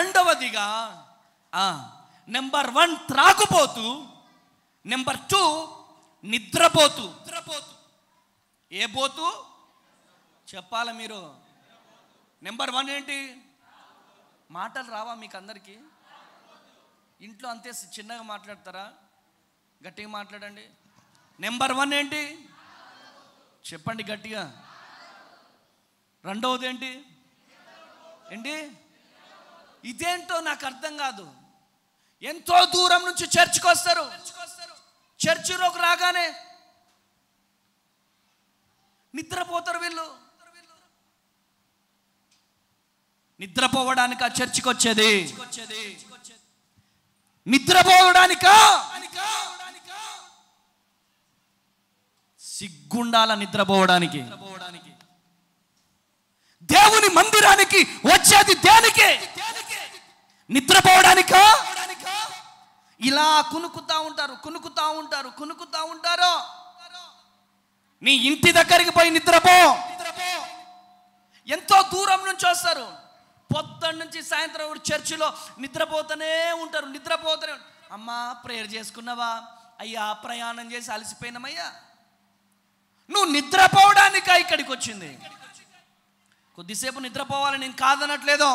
రెండవదిగా number 1 త్రాగుబోతు, number 2 నిద్రపోతు. ఏ పోతు చెప్పాల మీరు? నెంబర్ 1 ఏంటి? మాటలు రావా మీకు అందరికీ? ఇంట్లో అంతే చిన్నగా మాట్లాడతారా? గట్టిగా మాట్లాడండి. నెంబర్ 1 ఏంటి చెప్పండి గట్టిగా. రెండవది ఏంటి? ఇదేంటో నాకు అర్థం కాదు. ఎంతో దూరం నుంచి చర్చికి వస్తారు, చర్చిలోకి రాగానే నిద్రపోతారు వీళ్ళు. నిద్రపోవడానికా చర్చికి వచ్చేది? నిద్రపోవడానికా? సిగ్గుండాల నిద్రపోవడానికి. దేవుని మందిరానికి వచ్చేది దేనికి? నిద్రపోవడానికా? ఇలా కునుకుతా ఉంటారు. నీ ఇంటి దగ్గరికి పోయి నిద్రపో. ఎంతో దూరం నుంచి వస్తారు, పొద్దున్న నుంచి సాయంత్రం చర్చిలో నిద్రపోతూనే ఉంటారు. అమ్మా ప్రేయర్ చేసుకున్నావా? అయ్యా ప్రయాణం చేసి అలసిపోయినామయ్యా. నువ్వు నిద్రపోవడానికా ఇక్కడికి వచ్చింది? కొద్దిసేపు నిద్రపోవాలి, నేను కాదనట్లేదు,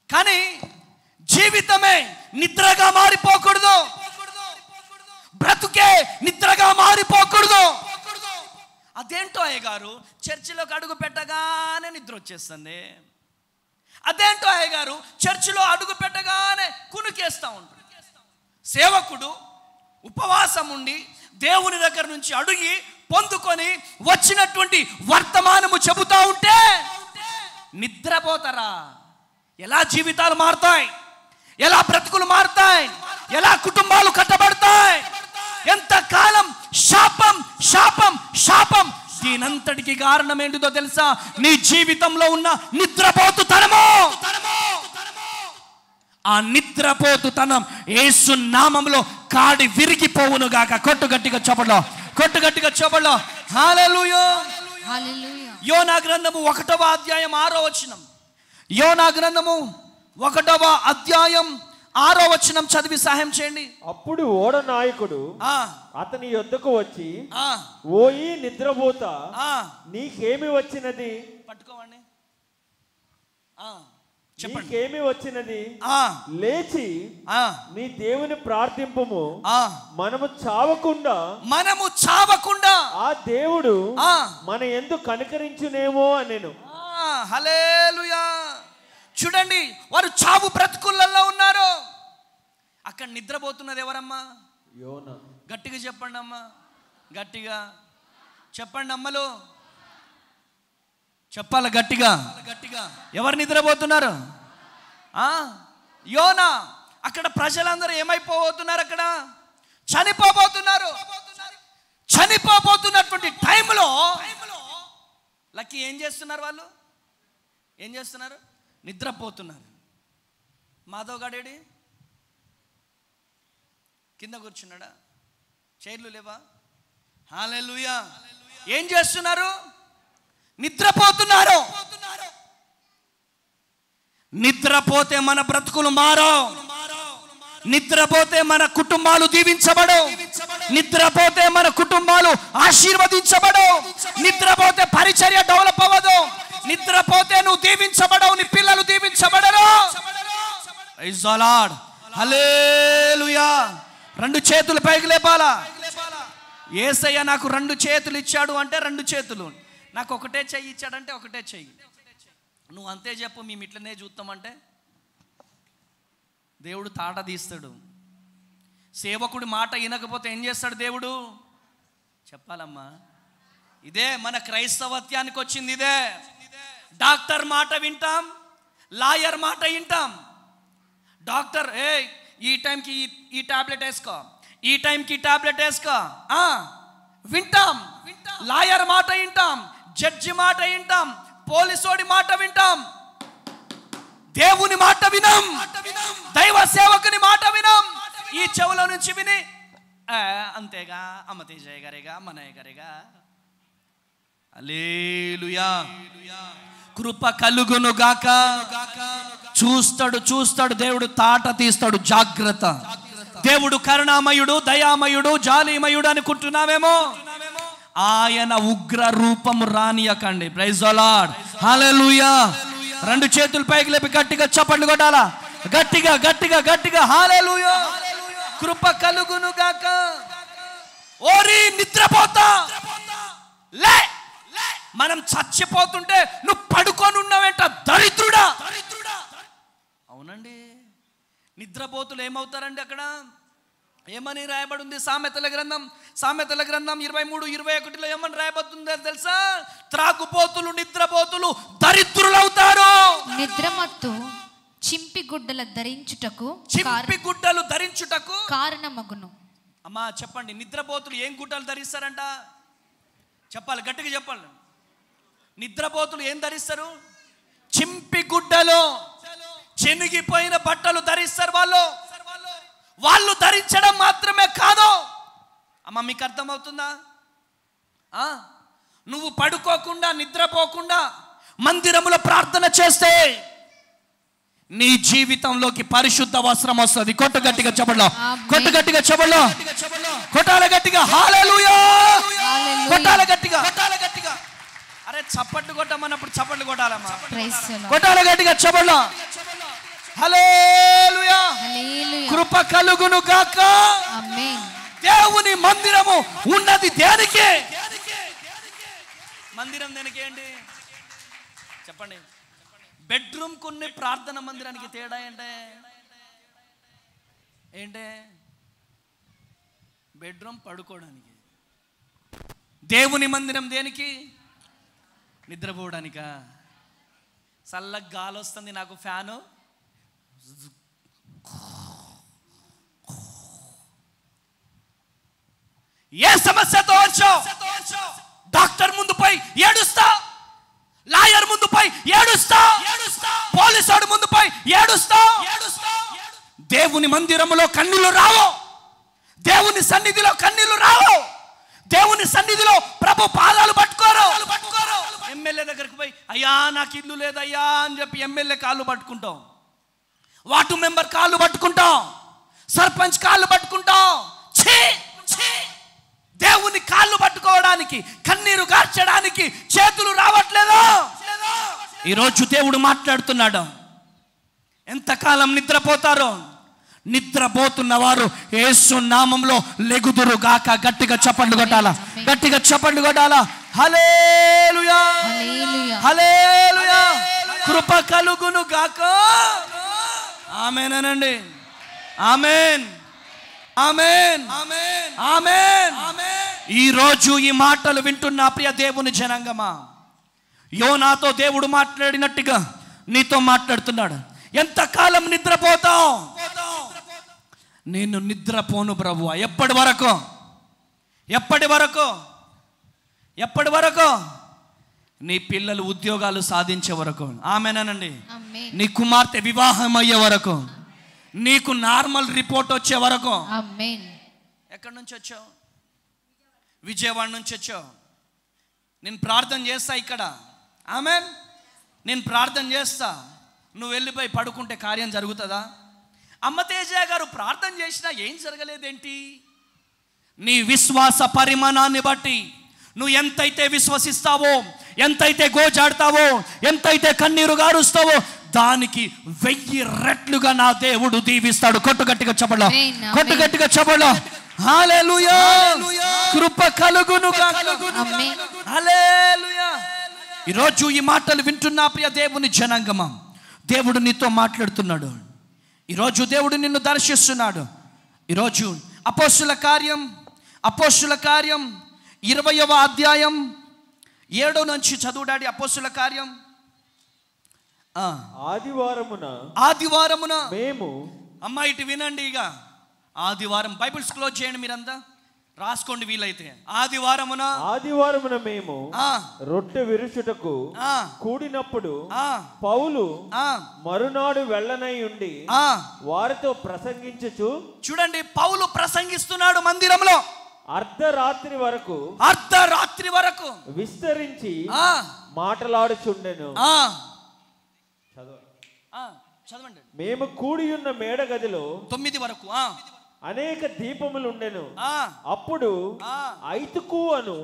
కానీ జీవితమే నిద్రగా మారిపోకూడదు, బ్రతుకే నిద్రగా మారిపోకూడదు. అదేంటో అయ్య గారు, చర్చిలోకి అడుగు పెట్టగానే నిద్ర వచ్చేస్తుంది. అదేంటో అయ్య గారు, చర్చిలో అడుగు పెట్టగానే కునుకేస్తూ ఉంటాడు. సేవకుడు ఉపవాసం ఉండి దేవుని దగ్గర నుంచి అడిగి పొందుకొని వచ్చినటువంటి వర్తమానము చెబుతా ఉంటే నిద్రపోతారా? ఎలా జీవితాలు మారుతాయి, ఎలా బ్రతుకులు మారుతాయి, ఎలా కుటుంబాలు కట్టబడతాయి? ఎంతకాలం శాపం శాపం శాపం. దీనంతటికి కారణం ఏంటిదో తెలుసా? నీ జీవితంలో ఉన్న నిద్రపోతుతనము. ఆ నిద్రపోతుతనం యేసు నామములో కాడి విరిగిపోవును గాక. కొట్టు గట్టిగా చప్పట్లో. హల్లెలూయా. యోనా గ్రంథము 1వ అధ్యాయం 6వ వచనం. యోనా గ్రంథము 1వ అధ్యాయం 6వ వచనం చదివి సహాయం చేయండి. అప్పుడు ఓడ నాయకుడు అతని యొద్దకు వచ్చి, ఓయి నిద్రపోత, నీకేమి వచ్చినది? పట్టుకోవండి. నీకేమి వచ్చినది? లేచి నీ దేవుని ప్రార్థింపుము, మనము చావకుండా ఆ దేవుడు మన యందు కనికరించునేమో అనెను. హల్లెలూయా. చూడండి, వారు చావు బ్రతుకులలో ఉన్నారు. అక్కడ నిద్రపోతున్నది ఎవరమ్మా? యోనా. గట్టిగా చెప్పండి అమ్మా, గట్టిగా చెప్పండి అమ్మలు, చెప్పాలి గట్టిగా. ఎవరు నిద్రపోతున్నారు? యోనా. అక్కడ ప్రజలందరూ ఏమైపోతున్నారు? అక్కడ చనిపోబోతున్నటువంటి టైంలో లక్కీ ఏం చేస్తున్నారు? వాళ్ళు ఏం చేస్తున్నారు? నిద్రపోతున్నారు. మాధవ్ గాడేడి కింద కూర్చున్నాడా? చైర్లు లేవా? హల్లెలూయా. ఏం చేస్తున్నారు? నిద్రపోతున్నారు. నిద్రపోతే మన బ్రతుకులు మారవు, నిద్రపోతే మన కుటుంబాలు దీవించబడవు, నిద్రపోతే మన కుటుంబాలు ఆశీర్వదించబడవు, నిద్రపోతే పరిచర్య డెవలప్ అవ్వదు, నిద్రపోతే నువ్వు దీవించబడవు, నీ పిల్లలు దీవించబడరు. Praise the Lord. హల్లెలూయా. 2 చేతులు పైకి లేపాలా. యేసయ్య నాకు 2 చేతులు ఇచ్చాడు అంటే 2 చేతులు, నాకు ఒకటే చెయ్యి ఇచ్చాడంటే ఒకటే చెయ్యి. నువ్వు అంతే చెప్పు, మేము ఇట్లనే చూస్తామంటే దేవుడు తాట తీస్తాడు. సేవకుడి మాట వినకపోతే ఏం చేస్తాడు దేవుడు? చెప్పాలమ్మా. ఇదే మన క్రైస్తవత్యానికి వచ్చింది. ఇదే డాక్టర్ మాట వింటాం, లాయర్ మాట వింటాం. డాక్టర్ ఈ టైంకి ఈ టాబ్లెట్ వేసుకో, ఈ టైంకి టాబ్లెట్ వేసుకో వింటాం. లాయర్ మాట వింటాం, జడ్జి మాట వింటాం, పోలీసోడి మాట వింటాం. దేవుని మాట వినం, దైవ సేవకుని మాట వినం. ఈ చెవుల నుంచి విని అంతేగా, అమ్మతేజయ్య గారేగా, మనయ్య గారేగా, హల్లెలూయా. కృప కలుగును గాక. చూస్తాడు దేవుడు, తాట తీస్తాడు. జాగ్రత్త. దేవుడు కరుణామయుడు, దయామయుడు, జాలిమయుడు అనుకుంటున్నావేమో, ఆయన ఉగ్ర రూపము రానియకండి. Praise the Lord. హల్లెలూయా. రెండు చేతులు పైకి లేపి గట్టిగా చప్పట్లు కొట్టాలా. గట్టిగా గట్టిగా గట్టిగా హల్లెలూయా. కృప కలుగును గాక. ఓరి నిద్రపోతా లే. మనం చచ్చిపోతుంటే నువ్వు పడుకొని ఉన్నావేంట దరిద్రుడా. అవునండి, నిద్రపోతులు ఏమవుతారండి? అక్కడ ఏమని రాయబడి ఉంది? సామెతల గ్రంథం 23:21 ఏమని రాయబడుతుందో తెలుసా? త్రాగుపోతులు, నిద్రపోతులు దరిద్రులు అవుతారు. నిద్రమత్తు చింపి గుడ్డలు ధరించుటకు కారణమగును. అమ్మా చెప్పండి, నిద్రపోతులు ఏం గుడ్డలు ధరిస్తారంట? చెప్పాలి, గట్టిగా చెప్పాలి. నిద్రపోతులు ఏం ధరిస్తారు? చింపి గుడ్డలు, చెనిగిపోయిన బట్టలు ధరిస్తారు. వాళ్ళు ధరించడం మాత్రమే కాదు. అమ్మ మీకు అర్థమవుతుందా? నువ్వు పడుకోకుండా, నిద్రపోకుండా మందిరములో ప్రార్థన చేస్తే నీ జీవితంలోకి పరిశుద్ధ వస్త్రం వస్తుంది. కొట్టు గట్టిగా చెప్పలో, కొట్టు గట్టిగా చెప్పలో, కొట్టాల గట్టిగా. హల్లెలూయా. కొట్టాల గట్టిగా, కొట్టాల గట్టిగా. అరే చప్పట్లు కొట్టమన్నప్పుడు చప్పట్లు కొట్టాలమ్మా. కొట్టాల గట్టిగా చెప్పలో. హల్లెలూయా. కృప కలుగును గాక. ఆమేన్. దేవుని మందిరము ఉన్నది దేనికి? మందిరం దేనికి అండి? చెప్పండి. బెడ్రూమ్ కొన్ని ప్రార్థన మందిరానికి తేడా ఏంటే? బెడ్రూమ్ పడుకోవడానికి, దేవుని మందిరం దేనికి? నిద్రపోవడానికా? చల్లగా గాలి వస్తుంది, నాకు ఫ్యాను. ఏ సమస్యతో వచ్చావు? డాక్టర్ ముందు పోయి ఏడుస్తా, లాయర్ ముందు పోయి ఏడుస్తా, పోలీసుడు ముందు పోయి ఏడుస్తా. దేవుని మందిరములో కన్నీళ్లు రావు. దేవుని సన్నిధిలో కన్నీళ్లు రావు. దేవుని సన్నిధిలో ప్రభు పాదాలు పట్టుకోరు. ఎమ్మెల్యే దగ్గరికి పోయి అయ్యా నాకు ఇల్లు లేదయ్యా అని చెప్పి ఎమ్మెల్యే కాళ్ళు పట్టుకుంటాం, వార్డు మెంబర్ కాళ్ళు పట్టుకుంటాం, సర్పంచ్ కాళ్ళు పట్టుకుంటాం. దేవుని కాళ్ళు పట్టుకోవడానికి, కన్నీరు గార్చడానికి చేతులు రావట్లేదు. ఈరోజు దేవుడు మాట్లాడుతున్నాడు. ఎంతకాలం నిద్రపోతారో? నిద్రపోతున్న వారు యేసు నామములో లెగుదురు గాక. గట్టిగా చప్పట్లు కొట్టాలా, గట్టిగా చప్పట్లు కొట్టాలా. హల్లెలూయా, హల్లెలూయా. కృప కలుగును గాక. ఆమేన్ అనండి. ఆమేన్, ఆమేన్, ఆమేన్. ఈ రోజు ఈ మాటలు వింటున్న ప్రియ దేవుని జనాంగమా, యోనాతో దేవుడు మాట్లాడినట్టుగా నీతో మాట్లాడుతున్నాడు. ఎంతకాలం నిద్రపోతావు? నేను నిద్రపోను ప్రభువా. ఎప్పటి వరకు? ఎప్పటి వరకు? ఎప్పటి వరకు? నీ పిల్లలు ఉద్యోగాలు సాధించే వరకు. ఆమేనండి. నీ కుమార్తె వివాహం అయ్యే వరకు, నీకు నార్మల్ రిపోర్ట్ వచ్చే వరకు. ఆమేన్. ఎక్కడి నుంచి వచ్చావు? విజయవాడ నుంచి వచ్చావు. నేను ప్రార్థన చేస్తా ఇక్కడ. ఆమేన్. నేను ప్రార్థన చేస్తా, నువ్వు వెళ్ళిపోయి పడుకుంటే కార్యం జరుగుతుందా? అమ్మ తేజ గారు ప్రార్థన చేసినా ఏం జరగలేదేంటి? నీ విశ్వాస పరిమాణాన్ని బట్టి నువ్వు ఎంతైతే విశ్వసిస్తావో, ఎంతైతే గోజాడతావో, ఎంతైతే కన్నీరు గారుస్తావో, దానికి 1000 రెట్లుగా నా దేవుడు దీవిస్తాడు. కొట్టుగట్టిగా చెప్పలో, కొట్టుగట్టిగా చెప్పలో. హల్లెలూయా. కృప కలుగును గాక. హల్లెలూయా. ఈరోజు ఈ మాటలు వింటున్న ప్రియ దేవుని జనాంగమా, దేవుడు నీతో మాట్లాడుతున్నాడు. ఈరోజు దేవుడు నిన్ను దర్శిస్తున్నాడు. ఈరోజు అపోస్తుల కార్యం 20వ అధ్యాయం 7 నుంచి చదువుడాడి. అపోస్తుల కార్యం. ఆదివారమున మేము, అమ్మా ఇటు వినండి. ఇక ఆదివారం బైబిల్స్ క్లోజ్ చేయండి, మీరంతా రాసుకోండి వీలైతే. ఆదివారమున మేము రొట్టె విరుచుటకు కూడినప్పుడు పౌలు మరునాడు వెళ్ళనై ఉండి వారితో ప్రసంగించుచు. చూడండి, పౌలు ప్రసంగిస్తున్నాడు మందిరంలో. అర్ధరాత్రి వరకు విస్తరించి మాటలాడుచుండెను. చదవండి. మేము కూడియున్న మేడ గదిలో 9 వరకు అనేక దీపములు ఉండెను. అప్పుడు ఐతుకు అను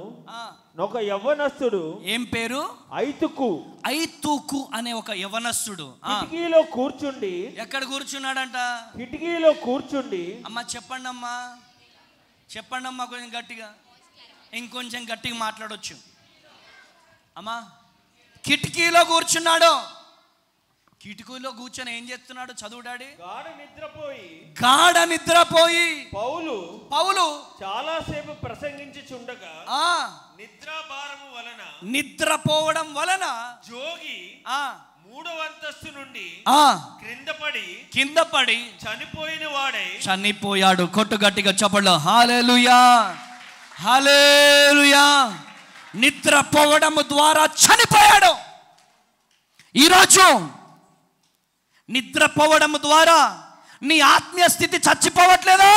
ఒక యవ్వనస్తుడు. ఏం పేరు? ఐతుకు అనే ఒక యవ్వనస్తుడు కిటికీలో కూర్చుండి. ఎక్కడ కూర్చున్నాడంట? కిటికీలో కూర్చుండి. అమ్మా చెప్పండి అమ్మా కొంచెం గట్టిగా, ఇంకొంచెం గట్టిగా మాట్లాడొచ్చు అమ్మా. కిటికీలో కూర్చున్నాడు. కిటికీలో కూర్చొని ఏం చేస్తున్నాడు? చదువు డాడీ. గాఢ నిద్రపోయి పౌలు చాలాసేపు ప్రసంగించుచుండగా నిద్రపోవడం వలన జోగి 3వ అంతస్తు నుండి కింద పడి చనిపోయాడు. కొట్టు గట్టిగా చెప్పండి. హల్లెలూయా, హల్లెలూయా. నిద్రపోవడం ద్వారా చనిపోయాడు. ఈరోజు నిద్రపోవడం ద్వారా నీ ఆత్మీయ స్థితి చచ్చిపోవట్లేదా?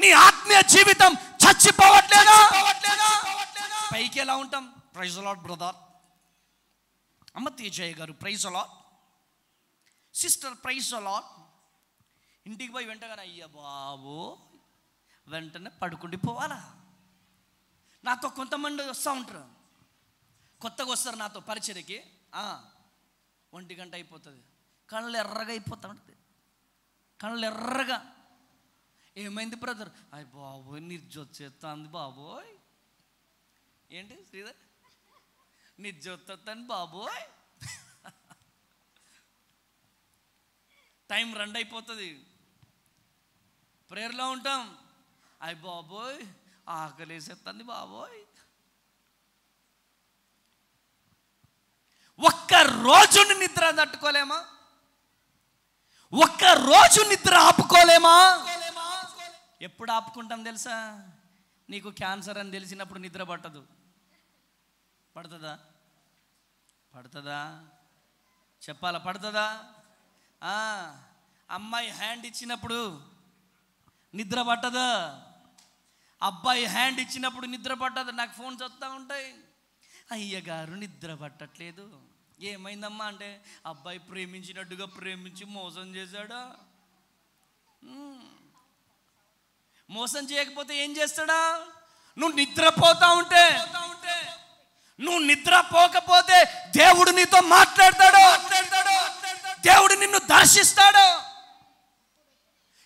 నీ ఆత్మీయ జీవితం చచ్చిపోవట్లేదా? పైకి ఎలా ఉంటాం? Praise the lord brother. అమ్మ తేజయ్య గారు praise the lord, sister praise the lord. ఇంటికి పోయి వెంటనే అయ్యా బాబు వెంటనే పడుకుండిపోవాలా? నాతో కొంతమంది వస్తూ ఉంటారు, కొత్తగా వస్తారు నాతో పరిచర్యకి. 1 గంట అయిపోతుంది, కళ్ళు ఎర్రగా అయిపోతా ఉంటుంది. కళ్ళు ఎర్రగా. ఏమైంది బ్రదర్? అయ్య బాబోయ్ నిర్జొచ్చేస్తుంది బాబోయ్. ఏంటి శ్రీధర్? నిర్జొత్తాను బాబోయ్. టైం 2 అయిపోతుంది, ప్రేయర్లో ఉంటాం. అయ్య బాబోయ్ ఆకలేసేస్తుంది బాబోయ్. ఒక్క రోజుని నిద్ర తట్టుకోలేమా? ఒక్క రోజు నిద్ర ఆపుకోలేమా? ఎప్పుడు ఆపుకుంటాం తెలుసా? నీకు క్యాన్సర్ అని తెలిసినప్పుడు నిద్ర పట్టదు. పడుతుందా? చెప్పాలా? పడుతుందా? అమ్మాయి హ్యాండ్ ఇచ్చినప్పుడు నిద్ర పట్టదు, అబ్బాయి హ్యాండ్ ఇచ్చినప్పుడు నిద్ర పట్టదు. నాకు ఫోన్స్ వస్తూ ఉంటాయి, అయ్యగారు నిద్ర పట్టట్లేదు. ఏమైందమ్మా అంటే, అబ్బాయి ప్రేమించినట్టుగా ప్రేమించి మోసం చేశాడా? మోసం చేయకపోతే ఏం చేస్తాడా? నువ్వు నిద్రపోతా ఉంటే, నువ్వు నిద్రపోకపోతే దేవుడు నీతో మాట్లాడతాడు, దేవుడు నిన్ను దర్శిస్తాడు.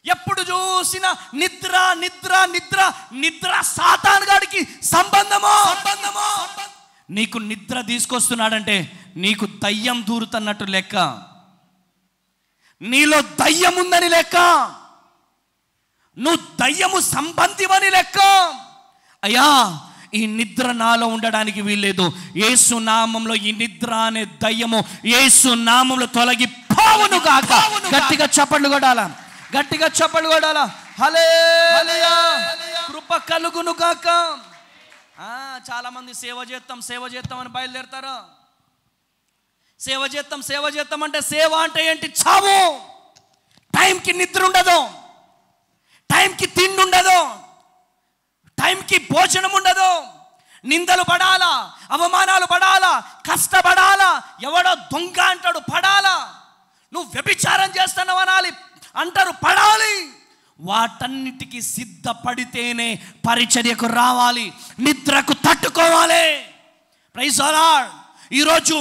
ఎప్పుడు చూసినా నిద్ర నిద్ర నిద్ర నిద్ర సాతాను గాడికి సంబంధమో. నీకు నిద్ర తీసుకొస్తున్నాడంటే నీకు దయ్యం దూరుతున్నట్టు లెక్క, నీలో దయ్యం ఉందని లెక్క, నువ్వు దయ్యము సంబంధివని లెక్క. అయ్యా ఈ నిద్ర నాలో ఉండడానికి వీల్లేదు. యేసు నామంలో ఈ నిద్ర అనే దయ్యము యేసు నామంలో తొలగి పోవును గాక. గట్టిగా చప్పట్లు కొడాలా, గట్టిగా చప్పట్లు కొడాలా. హల్లెలూయా, కృప కలుగును గాక. చాలా మంది సేవ చేస్తాం అని బయలుదేరుతారు. సేవ చేస్తాం అంటే సేవ అంటే ఏంటి? చావు. టైంకి నిద్ర ఉండదు, టైంకి తిండి ఉండదు, టైంకి భోజనం ఉండదు. నిందలు పడాలా, అవమానాలు పడాలా, కష్టపడాలా, ఎవడో దొంగ అంటాడు పడాలా, నువ్వు వ్యభిచారం చేస్తున్నావు అనాలి అంటారు పడాలి. వాటన్నిటికీ సిద్ధపడితేనే పరిచర్యకు రావాలి, నిద్రకు తట్టుకోవాలి. Praise the Lord. ఈరోజు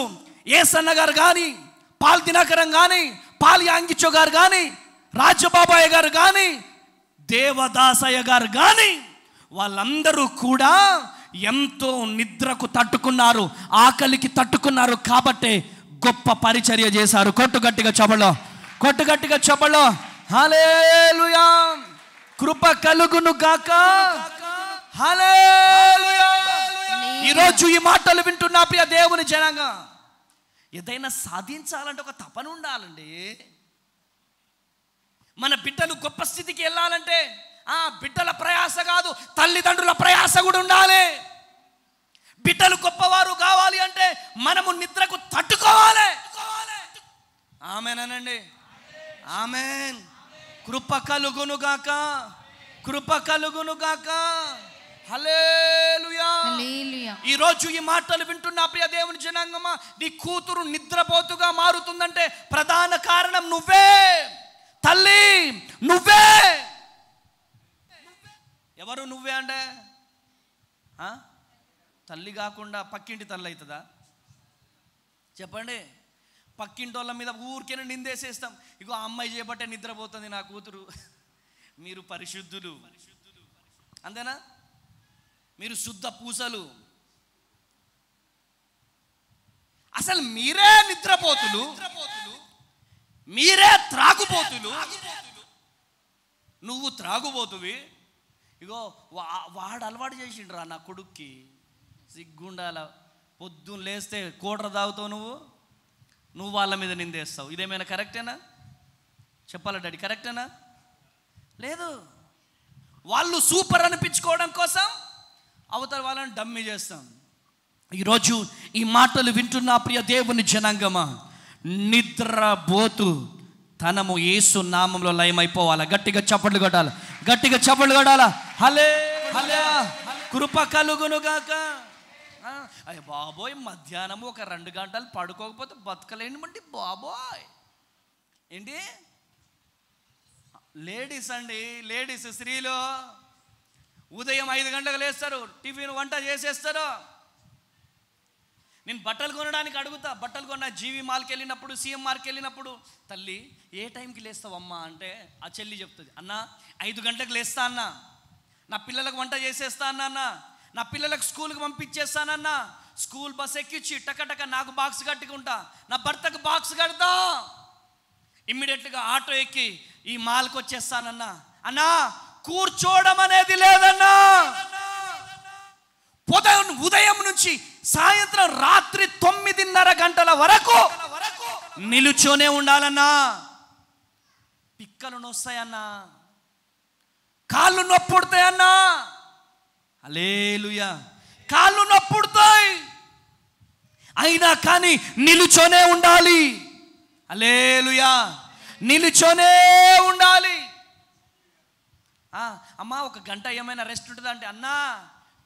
ఏసన్న గారు కానీ, పాల్ దినకరం కానీ, పాల్ యాంగిచో గారు కానీ, రాజబాబాయ్ గారు కానీ, దేవదాసయ్య గారు కానీ, వాళ్ళందరూ కూడా ఎంతో నిద్రకు తట్టుకున్నారు, ఆకలికి తట్టుకున్నారు. కాబట్టే గొప్ప పరిచర్య చేశారు. కొట్టుగట్టిగా చెప్పలో హల్లెలూయా, కృప కలుగును గాక. హల్లెలూయా. ఈరోజు ఈ మాటలు వింటున్న ప్రియ దేవుని జనంగా, ఏదైనా సాధించాలంటే ఒక తపన ఉండాలండి. మన బిడ్డలు గొప్ప స్థితికి వెళ్ళాలంటే బిడ్డల ప్రయాస కాదు, తల్లిదండ్రుల ప్రయాస కూడా ఉండాలి. బిడ్డలు గొప్పవారు కావాలి అంటే మనము నిద్రకు తట్టుకోవాలి. ఆమేన్ అనండి. ఆమేన్. కృప కలుగును గాక. కృప కలుగును గాక. హల్లెలూయా. ఈ రోజు ఈ మాటలు వింటున్న ప్రియ దేవుని జనాంగమా, నీ కూతురు నిద్రపోతుగా మారుతుందంటే ప్రధాన కారణం నువ్వే తల్లి, నువ్వే. ఎవరు నువ్వే అంటే తల్లి కాకుండా పక్కింటి తల్లి అవుతుందా చెప్పండి? పక్కింటి వాళ్ళ మీద ఊరికైనా నిందేసేస్తాం. ఇగో ఆ అమ్మాయి చేయబట్టే నిద్రపోతుంది నా కూతురు. మీరు పరిశుద్ధులు, అంతేనా? మీరు శుద్ధ పూసలు. అసలు మీరే నిద్రపోతులు, మీరే త్రాగుపోతులు. నువ్వు త్రాగుపోతువి. ఇగో వాడు అలవాటు చేసిండ్రా నా కొడుక్కి. సిగ్గుండాల. పొద్దున్న లేస్తే కోటర తాగుతావు నువ్వు వాళ్ళ మీద నిందేస్తావు. ఇదేమైనా కరెక్టేనా? చెప్పాలా డాడీ, కరెక్టేనా? లేదు. వాళ్ళు సూపర్ అనిపించుకోవడం కోసం అవతల వాళ్ళని డమ్మి చేస్తాం. ఈరోజు ఈ మాటలు వింటున్న ప్రియ దేవుని జనాంగమా, నిద్రపోతు తనము యేసు నామంలో లయమైపోవాలా. గట్టిగా చప్పట్లు కొట్టాలి, గట్టిగా చప్పట్లు కొట్టాలా. హల్లెలూయా. కృప కలుగును గాక. అయ్య బాబోయ్, మధ్యాహ్నం ఒక 2 గంటలు పడుకోకపోతే బతకలేనిమండి బాబోయ్. ఏంటి లేడీస్ అండి, లేడీస్ స్త్రీలు ఉదయం 5 గంటలకు లేస్తారు, టిఫిన్ వంట చేసేస్తారు. నేను బట్టలు కొనడానికి అడుగుతా. బట్టలు కొన్న జీవి మాల్కి వెళ్ళినప్పుడు, సీఎం మార్కి వెళ్ళినప్పుడు, తల్లి ఏ టైంకి లేస్తావమ్మా అంటే ఆ చెల్లి చెప్తుంది, అన్న 5 గంటలకు లేస్తా అన్న, నా పిల్లలకు వంట చేసేస్తా అన్న, నా పిల్లలకు స్కూల్కి పంపించేస్తానన్న, స్కూల్ బస్ ఎక్కించి టకటక నాకు బాక్స్ కట్టుకుంటా, నా భర్తకు బాక్స్ కడతా, ఇమ్మీడియట్గా ఆటో ఎక్కి ఈ మాల్కి వచ్చేస్తానన్నా. అన్నా కూర్చోవడం అనేది లేదన్నా. ఉదయం నుంచి సాయంత్రం రాత్రి 9:30 గంటల వరకు నిలుచోనే ఉండాలన్నా. పిక్కలు నొస్తాయన్నా, కాళ్ళు నొప్పుడుతాయన్నా. హల్లెలూయా. కాళ్ళు నొప్పుడుతాయి, అయినా కానీ నిలుచోనే ఉండాలి. హల్లెలూయా. నిలుచోనే ఉండాలి. అమ్మా ఒక గంట ఏమైనా రెస్ట్ ఉంటుందా అంటే, అన్నా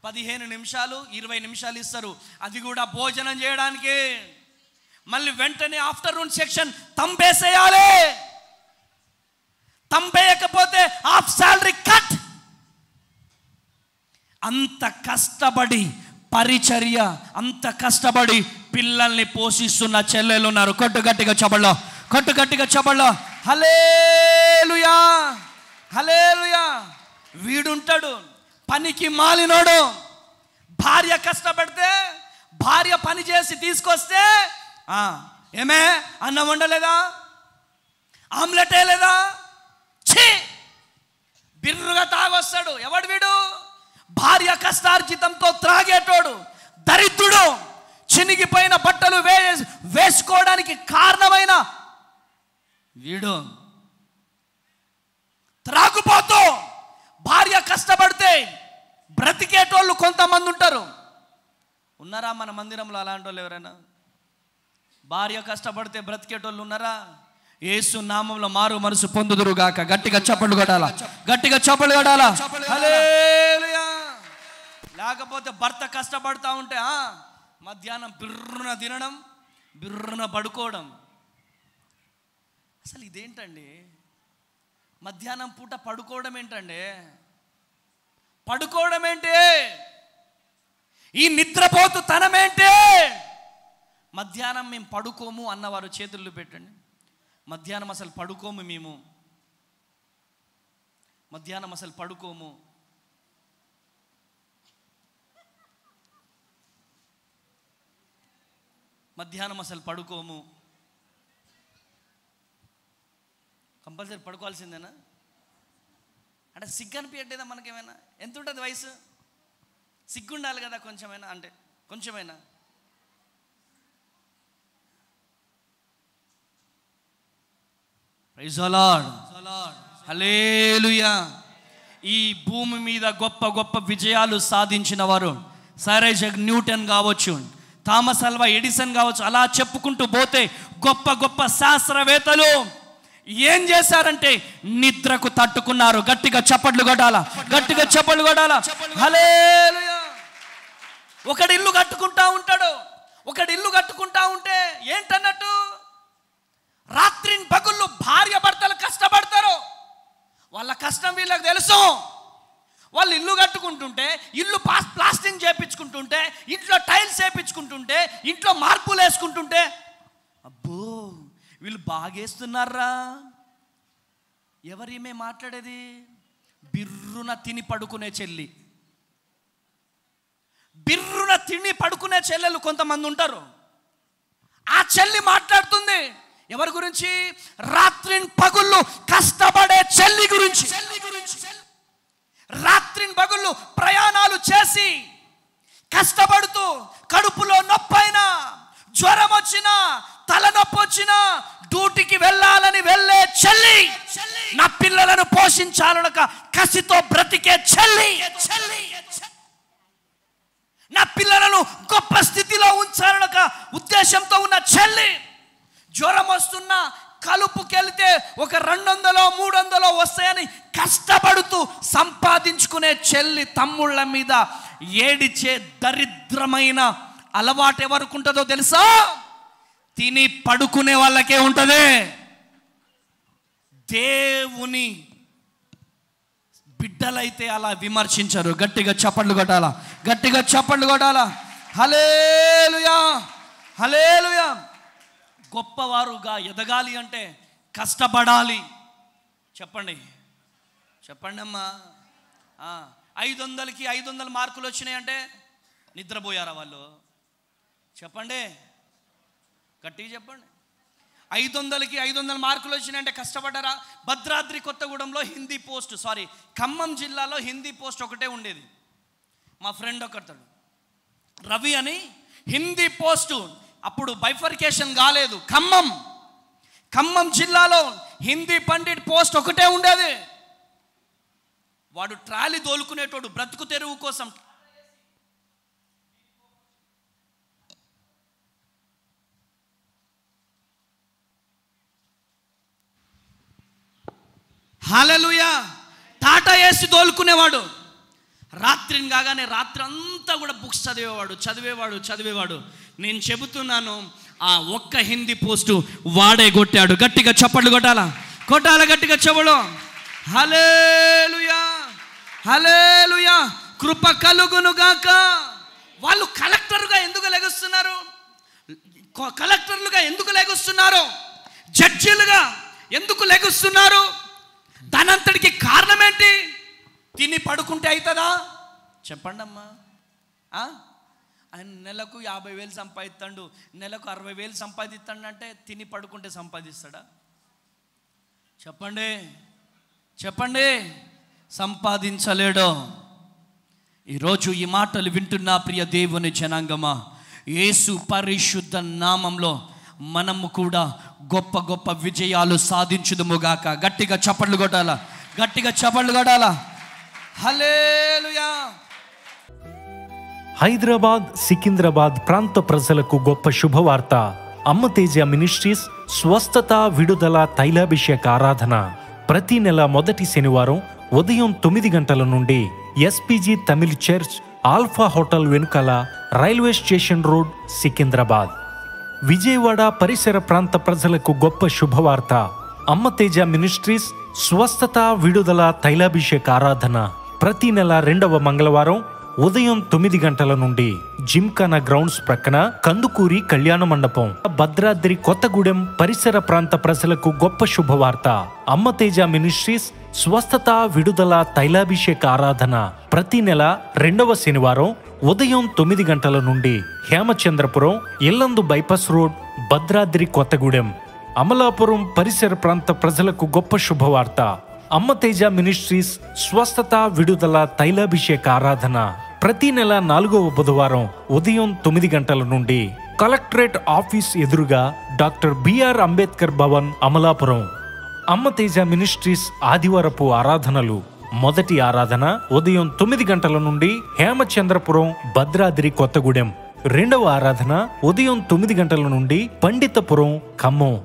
15 నిమిషాలు 20 నిమిషాలు ఇస్తారు, అది కూడా భోజనం చేయడానికి. మళ్ళీ వెంటనే ఆఫ్టర్నూన్ సెక్షన్ తంపేసేయాలి. తంపేయకపోతే హాఫ్ సాలరీ కట్. అంత కష్టపడి పరిచర్య, అంత కష్టపడి పిల్లల్ని పోషిస్తున్న చెల్లెలు ఉన్నారు. కొట్టు గట్టిగా చబళ్ళో, కొట్టు గట్టిగా చబళ్ళో. హల్లెలూయా, హల్లెలూయా. వీడుంటాడు పనికి మాలినోడు. భార్య కష్టపడితే, భార్య పని చేసి తీసుకొస్తే, ఏమే అన్నం వండలేదా, ఆమ్లెట్ వేయలేదా, ఛీ బిర్రుగా తాగొస్తాడు. ఎవడు వీడు? భార్య కష్టార్జితంతో త్రాగేటోడు, దరిద్రుడు. చినిగిపోయిన బట్టలు వేసుకోవడానికి కారణమైన వీడు త్రాగుపోతూ. భార్య కష్టపడితే బ్రతికేటోళ్ళు కొంతమంది ఉంటారు. ఉన్నారా మన మందిరంలో అలాంటి వాళ్ళు ఎవరైనా? భార్య కష్టపడితే బ్రతికేటోళ్ళు ఉన్నారా? యేసు నామంలో మారు మనసు పొందుదురుగాక. గట్టిగా చప్పట్లు కొట్టాలా, గట్టిగా చప్పట్లు కొట్టాలా. హల్లెలూయా. లేకపోతే భర్త కష్టపడతా ఉంటే మధ్యాహ్నం బిర్రున తినడం, బిర్రున పడుకోవడం. అసలు ఇదేంటండి? మధ్యాహ్నం పూట పడుకోవడం ఏంటండి? పడుకోవడం ఏంటి? ఈ నిద్రపోతు తనమేంటి? మధ్యాహ్నం మేము పడుకోము అన్నవారు చేతుల్లో పెట్టండి. మధ్యాహ్నం అసలు పడుకోము మేము, మధ్యాహ్నం అసలు పడుకోము. మధ్యాహ్నం అసలు పడుకోము. కంపల్సరీ పడుకోవాల్సిందేనా? అంటే సిగ్గు అనిపించట్లేదా మనకేమైనా? ఎంత ఉంటుంది వయసు? సిగ్గు ఉండాలి కదా కొంచెమైనా, అంటే కొంచెమైనా. ప్రైజ్ ది లార్డ్, హల్లెలూయా. ఈ భూమి మీద గొప్ప గొప్ప విజయాలు సాధించిన వారు సర్ ఐజాక్ న్యూటన్ కావచ్చు, థామస్ అల్వా ఎడిసన్ కావచ్చు, అలా చెప్పుకుంటూ పోతే గొప్ప గొప్ప శాస్త్రవేత్తలు ఏం చేశారంటే నిద్రకు తట్టుకున్నారు. గట్టిగా చప్పట్లు కొట్టాలా, గట్టిగా చప్పట్లు కొట్టాలా. హల్లెలూయా. ఒకడు ఇల్లు కట్టుకుంటా ఉంటాడు, ఒకడు ఇల్లు కట్టుకుంటా ఉంటే ఏంటన్నట్టు, రాత్రి పగుళ్ళు భార్య భర్తలు కష్టపడతారు. వాళ్ళ కష్టం వీళ్ళకి తెలుసు. వాళ్ళు ఇల్లు కట్టుకుంటుంటే, ఇల్లు ప్లాస్టింగ్ చేయించుకుంటుంటే, ఇంట్లో టైల్స్ వేయించుకుంటుంటే, ఇంట్లో మార్పులు వేసుకుంటుంటే, అబ్బో వీళ్ళు బాగేస్తున్నారా. ఎవరిమే మాట్లాడేది? బిర్రున తిని పడుకునే చెల్లి, బిర్రున తిని పడుకునే చెల్లెలు కొంతమంది ఉంటారు. ఆ చెల్లి మాట్లాడుతుంది ఎవరి గురించి? రాత్రి పగుళ్ళు కష్టపడే చెల్లి గురించి. రాత్రి పగుళ్ళు ప్రయాణాలు చేసి కష్టపడుతూ, కడుపులో నొప్పైనా, జ్వరం వచ్చినా, తలనొప్పి వచ్చినా డ్యూటీకి వెళ్ళాలని వెళ్ళే చెల్లి, నా పిల్లలను పోషించాలనక కసితో బ్రతికే చెల్లి, నా పిల్లలను గొప్ప స్థితిలో ఉంచాలనక ఉద్దేశంతో ఉన్న చెల్లి, జ్వరం వస్తున్నా కలుపుకెళ్తే ఒక 200 300 వస్తాయని కష్టపడుతూ సంపాదించుకునే చెల్లి తమ్ముళ్ళ మీద ఏడిచే దరిద్రమైన అలవాటు ఎవరికి ఉంటుందో తెలుసా? తిని పడుకునే వాళ్ళకే ఉంటుంది. దేవుని బిడ్డలైతే అలా విమర్శించరు. గట్టిగా చప్పట్లు కొట్టాలా, గట్టిగా చప్పట్లు కొట్టాలా. హల్లెలూయా, హల్లెలూయా. గొప్పవారుగా ఎదగాలి అంటే కష్టపడాలి. చెప్పండి, చెప్పండి అమ్మా. 500కి 500 మార్కులు వచ్చినాయి అంటే నిద్రపోయారా వాళ్ళు? చెప్పండి, గట్టిగా చెప్పండి. 500కి 500 మార్కులు వచ్చినాయంటే కష్టపడ్డారా? భద్రాద్రి కొత్తగూడెంలో హిందీ పోస్ట్, ఖమ్మం జిల్లాలో హిందీ పోస్ట్ ఒకటే ఉండేది. మా ఫ్రెండ్ ఒకతడు రవి అని, హిందీ పోస్టు అప్పుడు బైఫర్కేషన్ కాలేదు. ఖమ్మం జిల్లాలో హిందీ పండిట్ పోస్ట్ ఒకటే ఉండేది. వాడు ట్రాలీ దోలుకునేటోడు, బ్రతుకు తెరువు కోసం. హల్లెలూయా. టాటా ఏసి దోలుకునేవాడు. రాత్రిని కాగానే రాత్రి అంతా కూడా బుక్స్ చదివేవాడు. నేను చెబుతున్నాను, ఆ ఒక్క హిందీ పోస్టు వాడే కొట్టాడు. గట్టిగా చప్పట్లు కొట్టాలా, గట్టిగా చెవులు. హల్లెలూయా, హల్లెలూయా. కృప కలుగును గాక. వాళ్ళు కలెక్టర్లుగా ఎందుకు లెగుస్తున్నారు? జడ్జీలుగా ఎందుకు లెగుస్తున్నారు? దానంతటికి కారణం ఏంటి? తిని పడుకుంటే అవుతుందా? చెప్పండి అమ్మా. ఆయన నెలకు 50,000 సంపాదిస్తాడు, నెలకు 60,000 సంపాదిస్తాడు అంటే తిని పడుకుంటే సంపాదిస్తాడా? చెప్పండి, సంపాదించలేడు. ఈరోజు ఈ మాటలు వింటున్న ప్రియ దేవుని జనాంగమా, యేసు పరిశుద్ధ నామంలో మనము కూడా గొప్ప గొప్ప విజయాలు సాధించుదుముగాక. గట్టిగా చప్పట్లు కొట్టాలా. హల్లెలూయా. హైదరాబాద్, సికింద్రాబాద్ ప్రాంత ప్రజలకు గొప్ప శుభవార్త. అమ్మ తేజ మినిస్ట్రీస్ స్వస్థత, విడుదల, తైలాభిషేక ఆరాధన ప్రతి నెల మొదటి శనివారం ఉదయం 9 గంటల నుండి SPG Tamil church, Alpha hotel వెనుకల, railway station road, Secunderabad. Vijayawada పరిసర ప్రాంత ప్రజలకు గొప్ప శుభవార్త. అమ్మ తేజ మినిస్ట్రీస్ స్వస్థత, విడుదల, తైలాభిషేక ఆరాధన ప్రతి నెల 2వ మంగళవారం ఉదయం 9 గంటల నుండి జిమ్ఖానా గ్రౌండ్స్ ప్రక్కన, కందుకూరి కళ్యాణ మండపం, భద్రాద్రి కొత్తగూడెం పరిసర ప్రాంత ప్రజలకు గొప్ప శుభవార్త. అమ్మ తేజ మినిస్ట్రీస్ స్వస్థత, విడుదల, తైలాభిషేక ఆరాధన ప్రతి నెల 2వ శనివారం ఉదయం 9 గంటల నుండి హేమచంద్రపురం, ఇల్లందు బైపాస్ రోడ్, భద్రాద్రి కొత్తగూడెం, అమలాపురం పరిసర ప్రాంత ప్రజలకు గొప్ప శుభవార్త. అమ్మ తేజ మినిస్ట్రీస్ స్వస్థత, విడుదల, తైలాభిషేక ఆరాధన ప్రతి నెల 4వ బుధవారం ఉదయం 9 గంటల నుండి కలెక్టరేట్ ఆఫీస్ ఎదురుగా, డాక్టర్ బిఆర్ అంబేద్కర్ భవన్, అమలాపురం. అమ్మ తేజ మినిస్ట్రీస్ ఆదివారపు ఆరాధనలు. మొదటి ఆరాధన ఉదయం 9 గంటల నుండి హేమచంద్రపురం, భద్రాద్రి కొత్తగూడెం. 2వ ఆరాధన ఉదయం 9 గంటల నుండి పండితపురం, ఖమ్మం.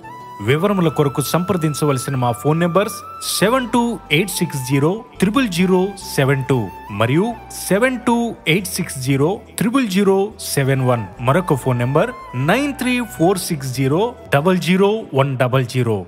వివరముల కొరకు సంప్రదించవలసిన మా ఫోన్ నెంబర్స్ 7286000072 మరియు 7286000071. మరొక ఫోన్ నెంబర్ 9346000100.